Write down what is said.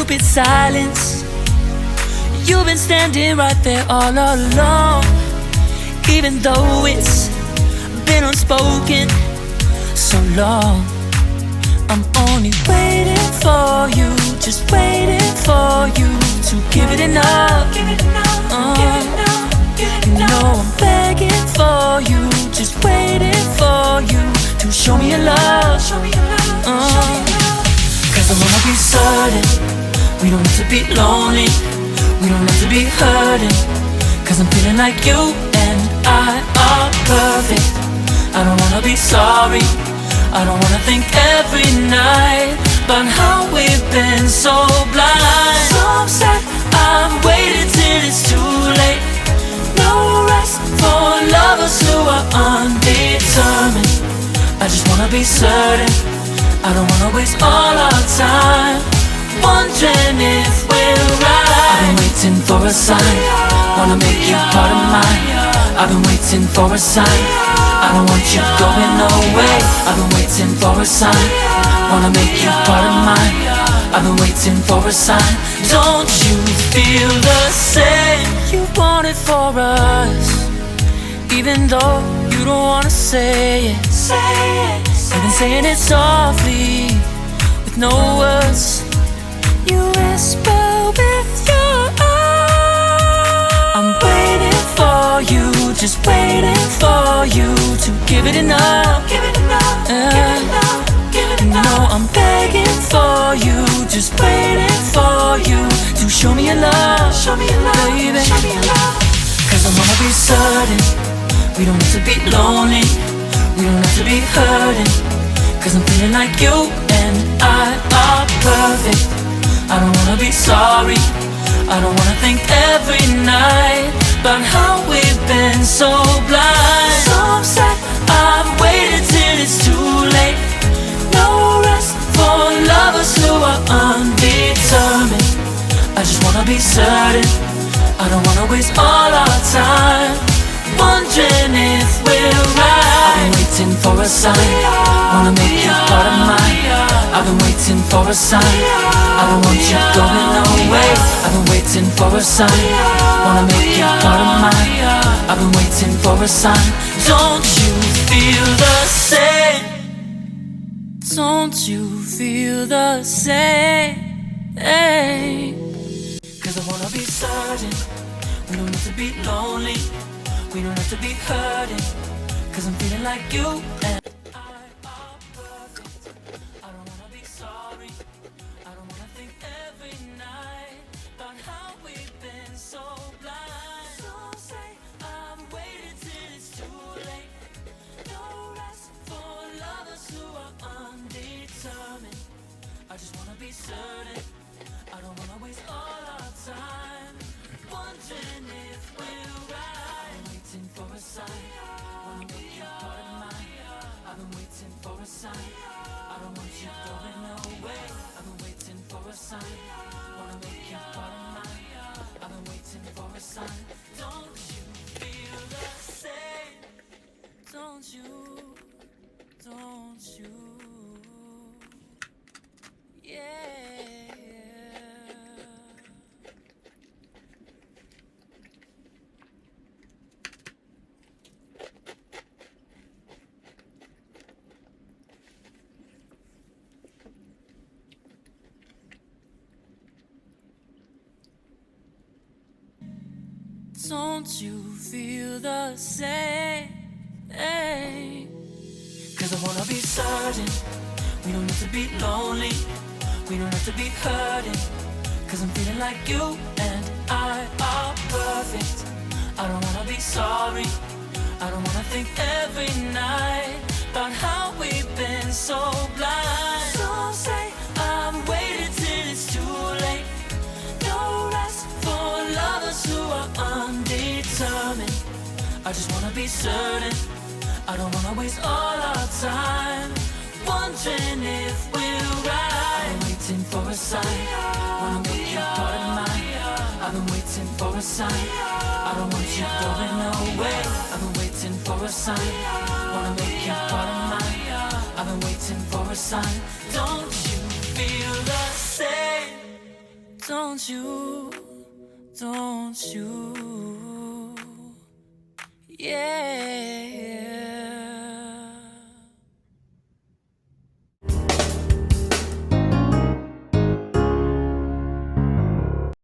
stupid silence. You've been standing right there all along, even though it's been unspoken so long. I'm only waiting for you, just waiting for you to give it enough. You know I'm begging for you, just waiting for you to show me your love. Cause I wanna be certain we don't have to be lonely, we don't have to be hurting. Cause I'm feeling like you and I are perfect. I don't wanna be sorry, I don't wanna think every night about how we've been so blind. So upset, I've waited till it's too late. No rest for lovers who are undetermined. I just wanna be certain, I don't wanna waste all our time wondering if we're right. I've been waiting for a sign, wanna make you part of mine. I've been waiting for a sign, I don't want you going away. I've been waiting for a sign, wanna make you part of mine. I've been waiting for a sign. Don't you feel the same? You want it for us, even though you don't wanna say it. You've been saying it softly, with no words. You whisper with your eyes. I'm waiting for you, just waiting for you to give it enough. You know I'm begging for you, just waiting for you to show me your love, baby. Cause I wanna be certain we don't have to be lonely, we don't have to be hurting. Cause I'm feeling like you and I are perfect. I don't wanna be sorry, I don't wanna think every night about how we've been so blind. So upset, I've waited till it's too late. No rest for lovers who are undetermined. I just wanna be certain, I don't wanna waste all our time wondering if we're right. I've been waiting for a sign, wanna make you part of mine. I've been waiting for a sign, I don't want you going away. I've been waiting for a sign, wanna make you part of mine. I've been waiting for a sign. Don't you feel the same? Don't you feel the same? Cause I wanna be certain we don't have to be lonely, we don't have to be hurting. Cause I'm feeling like you and I are perfect. I don't wanna be sorry, I don't wanna think every night about how we've been so blind. So say I've waited till it's too late. No rest for lovers who are undetermined. I just wanna be certain, I don't wanna waste all our time wondering if we're right. I'm waiting for a sign, wanna make you part of mine. I've been waiting for a sign, I don't want you going away. I've been waiting for a sign, wanna make you part of mine. I've been waiting for a sign. Don't you feel the same? Don't you? Yeah. Don't you feel the same? Cause I wanna be certain we don't have to be lonely, we don't have to be hurting. Cause I'm feeling like you and I are perfect. I don't wanna be sorry, I don't wanna think every night about how we've been so blind. So say I've waited till it's too late. No rest for lovers who are undetermined. I just wanna be certain, I don't wanna waste all our time wondering if we're right. I'm waiting for a sign, wanna make you part of mine. I've been waiting for a sign, I don't want you going away. I've been waiting for a sign, wanna make you part of mine. I've been waiting for a sign. Don't you feel the same? Don't you, don't you, yeah.